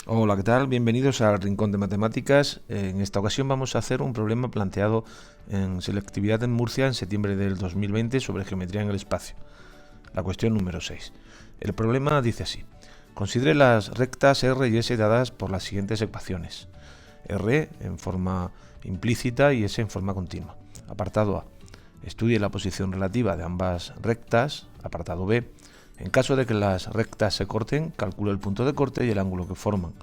Hola, ¿qué tal? Bienvenidos al Rincón de Matemáticas. En esta ocasión vamos a hacer un problema planteado en selectividad en Murcia en septiembre del 2020 sobre geometría en el espacio. La cuestión número 6. El problema dice así. Considere las rectas R y S dadas por las siguientes ecuaciones. R en forma implícita y S en forma continua. Apartado A. Estudie la posición relativa de ambas rectas. Apartado B. En caso de que las rectas se corten, calcule el punto de corte y el ángulo que forman.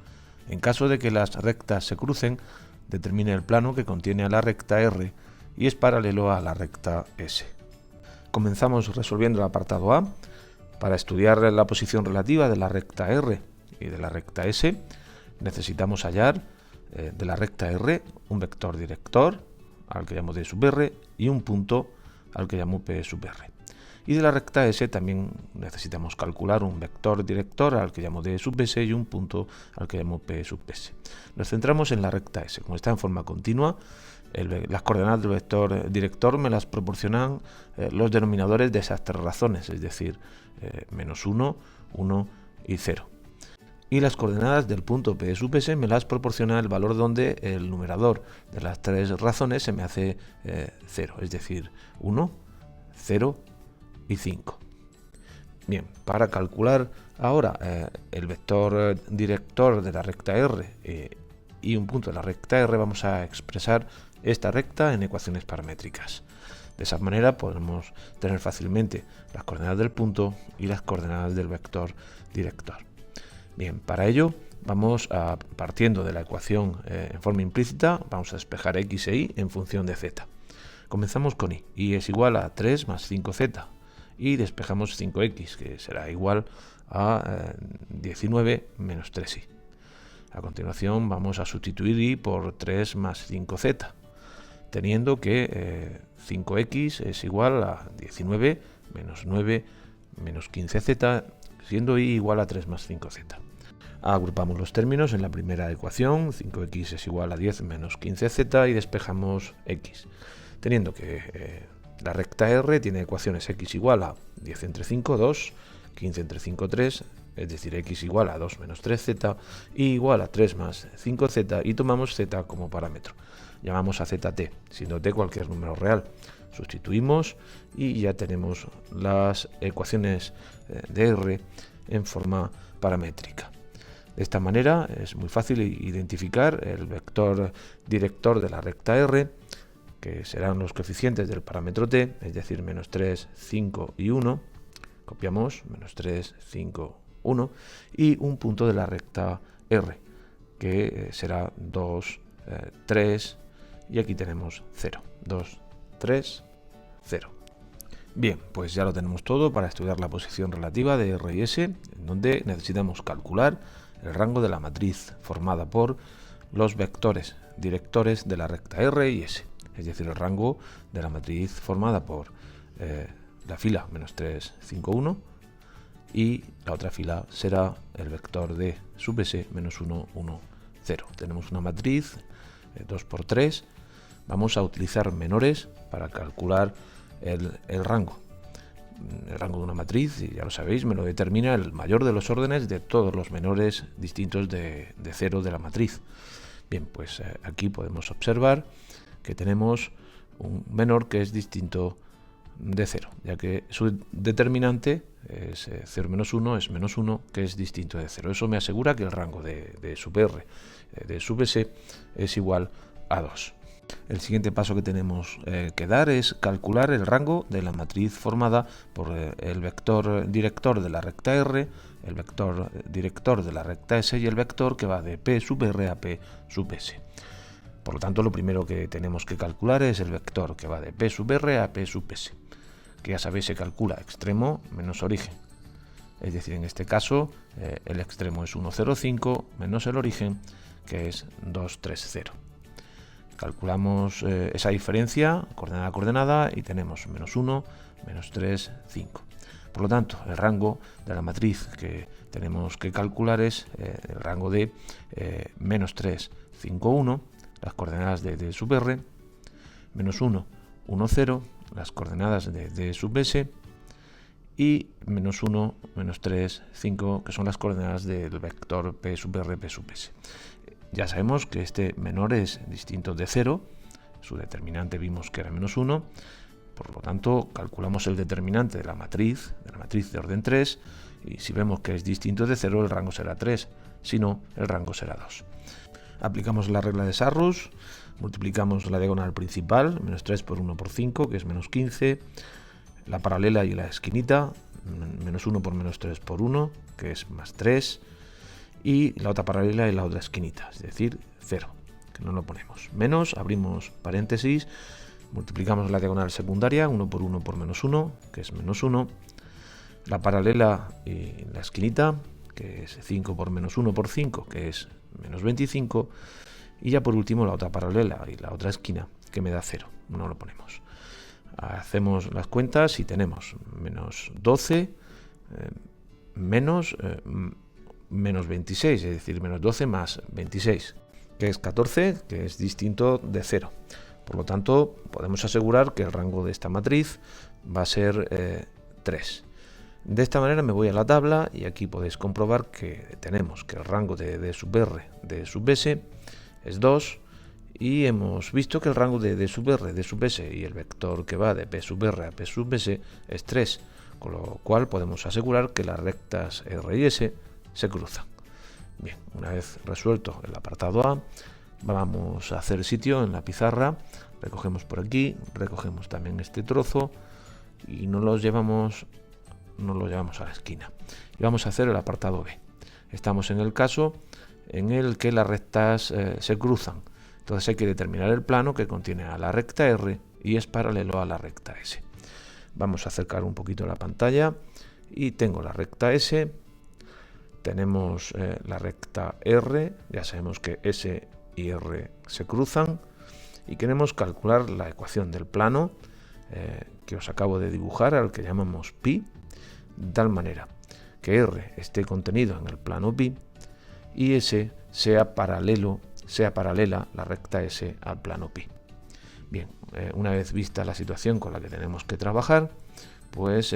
En caso de que las rectas se crucen, determine el plano que contiene a la recta R y es paralelo a la recta S. Comenzamos resolviendo el apartado A. Para estudiar la posición relativa de la recta R y de la recta S, necesitamos hallar de la recta R un vector director, al que llamo D sub R, y un punto, al que llamo P sub R. Y de la recta S también necesitamos calcular un vector director al que llamo D sub S y un punto al que llamo P sub S. Nos centramos en la recta S. Como está en forma continua, las coordenadas del vector director me las proporcionan los denominadores de esas tres razones, es decir, menos 1, 1 y 0. Y las coordenadas del punto P sub S me las proporciona el valor donde el numerador de las tres razones se me hace 0, es decir, 1, 0 y 5. Bien, para calcular ahora el vector director de la recta R y un punto de la recta R, vamos a expresar esta recta en ecuaciones paramétricas. De esa manera podemos tener fácilmente las coordenadas del punto y las coordenadas del vector director. Bien, para ello vamos a, partiendo de la ecuación en forma implícita, vamos a despejar x e y en función de z. Comenzamos con y. Y es igual a 3 más 5z. Y despejamos 5x, que será igual a 19 menos 3y. A continuación vamos a sustituir y por 3 más 5z, teniendo que 5x es igual a 19 menos 9 menos 15z, siendo y igual a 3 más 5z. Agrupamos los términos en la primera ecuación, 5x es igual a 10 menos 15z, y despejamos x, teniendo que la recta R tiene ecuaciones x igual a 10 entre 5, 2, 15 entre 5, 3, es decir, x igual a 2 menos 3z, y igual a 3 más 5z, y tomamos z como parámetro. Llamamos a z t, siendo t cualquier número real. Sustituimos y ya tenemos las ecuaciones de R en forma paramétrica. De esta manera es muy fácil identificar el vector director de la recta R, que serán los coeficientes del parámetro t, es decir, menos 3, 5 y 1. Copiamos menos 3, 5, 1. Y un punto de la recta R, que será 2, 3, y aquí tenemos 0. 2, 3, 0. Bien, pues ya lo tenemos todo para estudiar la posición relativa de R y S, en donde necesitamos calcular el rango de la matriz formada por los vectores directores de la recta R y S. Es decir, el rango de la matriz formada por la fila menos 3, 5, 1, y la otra fila será el vector de sub S menos 1, 1, 0. Tenemos una matriz 2 por 3. Vamos a utilizar menores para calcular el rango. El rango de una matriz, y ya lo sabéis, me lo determina el mayor de los órdenes de todos los menores distintos de 0 de la matriz. Bien, pues aquí podemos observar que tenemos un menor que es distinto de 0, ya que su determinante es 0 menos 1, es menos 1, que es distinto de 0. Eso me asegura que el rango de sub R, de sub S, es igual a 2. El siguiente paso que tenemos que dar es calcular el rango de la matriz formada por el vector director de la recta R, el vector director de la recta S y el vector que va de P sub R a P sub S. Por lo tanto, lo primero que tenemos que calcular es el vector que va de P sub R a P sub S, que ya sabéis se calcula extremo menos origen. Es decir, en este caso el extremo es 1, 0, 5 menos el origen, que es 2, 3, 0. Calculamos esa diferencia coordenada a coordenada y tenemos menos 1, menos 3, 5. Por lo tanto, el rango de la matriz que tenemos que calcular es el rango de menos 3, 5, 1, las coordenadas de D sub R, menos 1, 1, 0, las coordenadas de D sub S, y menos 1, menos 3, 5, que son las coordenadas del vector P sub R, P sub S. Ya sabemos que este menor es distinto de 0, su determinante vimos que era menos 1, por lo tanto calculamos el determinante de la matriz de orden 3, y si vemos que es distinto de 0, el rango será 3, si no, el rango será 2. Aplicamos la regla de Sarrus, multiplicamos la diagonal principal, menos 3 por 1 por 5, que es menos 15, la paralela y la esquinita, menos 1 por menos 3 por 1, que es más 3, y la otra paralela y la otra esquinita, es decir, 0, que no lo ponemos. Menos, abrimos paréntesis, multiplicamos la diagonal secundaria, 1 por menos 1, que es menos 1, la paralela y la esquinita, que es 5 por menos 1 por 5, que es menos 25, y ya por último la otra paralela y la otra esquina, que me da 0, no lo ponemos. Hacemos las cuentas y tenemos menos 12 menos 26, es decir, menos 12 más 26, que es 14, que es distinto de 0. Por lo tanto, podemos asegurar que el rango de esta matriz va a ser 3. De esta manera me voy a la tabla y aquí podéis comprobar que tenemos que el rango de D sub R, D sub S es 2, y hemos visto que el rango de D sub R, D sub S y el vector que va de P sub R a P sub S es 3, con lo cual podemos asegurar que las rectas R y S se cruzan. Bien, una vez resuelto el apartado A, vamos a hacer sitio en la pizarra, recogemos por aquí, recogemos también este trozo y no lo llevamos a la esquina. Y vamos a hacer el apartado B. Estamos en el caso en el que las rectas se cruzan. Entonces hay que determinar el plano que contiene a la recta R y es paralelo a la recta S. Vamos a acercar un poquito la pantalla y tengo la recta S, tenemos la recta R, ya sabemos que S y R se cruzan y queremos calcular la ecuación del plano que os acabo de dibujar, al que llamamos pi, de tal manera que R esté contenido en el plano pi y S sea paralela la recta S al plano pi. Bien, una vez vista la situación con la que tenemos que trabajar, pues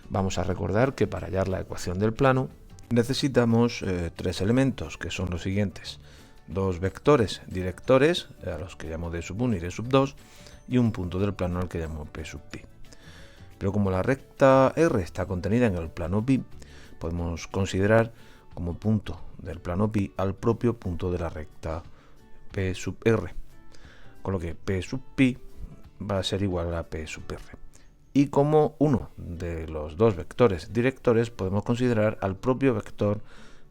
vamos a recordar que para hallar la ecuación del plano necesitamos tres elementos, que son los siguientes: dos vectores directores, a los que llamo D sub 1 y D sub 2, y un punto del plano al que llamo P sub pi. Pero como la recta R está contenida en el plano pi, podemos considerar como punto del plano pi al propio punto de la recta P sub R, con lo que P sub pi va a ser igual a P sub R. Y como uno de los dos vectores directores, podemos considerar al propio vector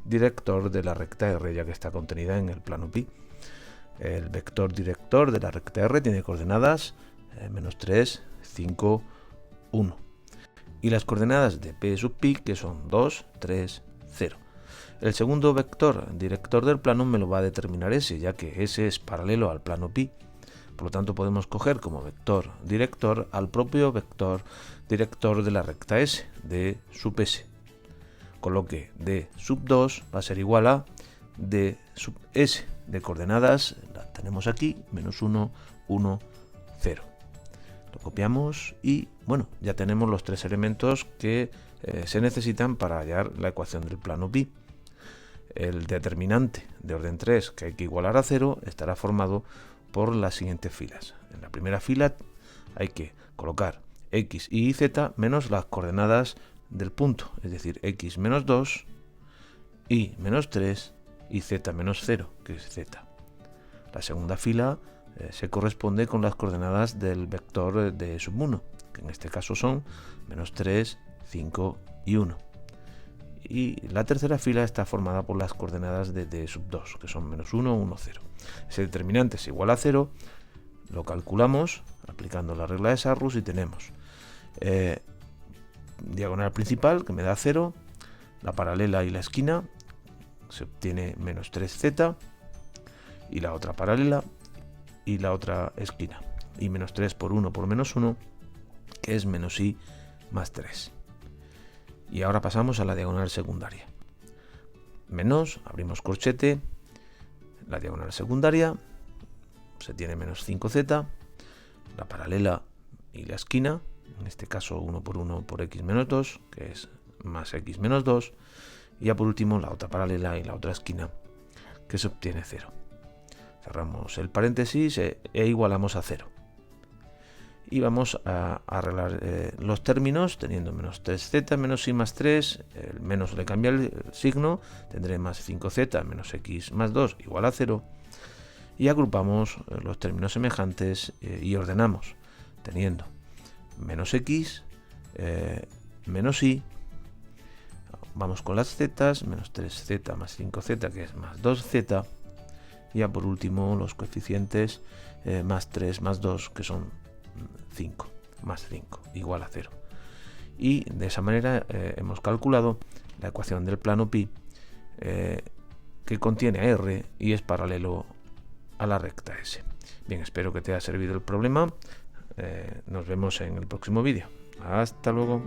director de la recta R, ya que está contenida en el plano pi. El vector director de la recta R tiene coordenadas menos 3, 5, 1. Y las coordenadas de P sub pi, que son 2, 3, 0. El segundo vector director del plano me lo va a determinar S, ya que S es paralelo al plano pi. Por lo tanto, podemos coger como vector director al propio vector director de la recta S, D sub S. Con lo que D sub 2 va a ser igual a D sub S. De coordenadas la tenemos aquí, menos 1, 1, 0. Lo copiamos y bueno, ya tenemos los tres elementos que se necesitan para hallar la ecuación del plano pi. El determinante de orden 3, que hay que igualar a 0, estará formado por las siguientes filas. En la primera fila hay que colocar x y z menos las coordenadas del punto, es decir, x menos 2, y menos 3 y z menos 0, que es z. La segunda fila se corresponde con las coordenadas del vector de sub 1, que en este caso son menos 3, 5 y 1. Y la tercera fila está formada por las coordenadas de D sub 2, que son menos 1, 1, 0. Ese determinante es igual a 0, lo calculamos aplicando la regla de Sarrus y tenemos diagonal principal, que me da 0, la paralela y la esquina, se obtiene menos 3z, y la otra paralela y la otra esquina, y menos 3 por 1 por menos 1, que es menos i más 3. Y ahora pasamos a la diagonal secundaria. Menos, abrimos corchete, la diagonal secundaria, se tiene menos 5z, la paralela y la esquina, en este caso 1 por 1 por x menos 2, que es más x menos 2, y ya por último la otra paralela y la otra esquina, que se obtiene 0. Cerramos el paréntesis e igualamos a 0. Y vamos a arreglar los términos teniendo menos 3z menos y más 3, el menos le cambia el signo, tendré más 5z menos x más 2 igual a 0, y agrupamos los términos semejantes y ordenamos, teniendo menos x menos y, vamos con las z, menos 3z más 5z, que es más 2z, y ya por último los coeficientes más 3 más 2, que son 5, más 5, igual a 0. Y de esa manera hemos calculado la ecuación del plano pi, que contiene a r y es paralelo a la recta S. Bien, espero que te haya servido el problema. Nos vemos en el próximo vídeo. Hasta luego.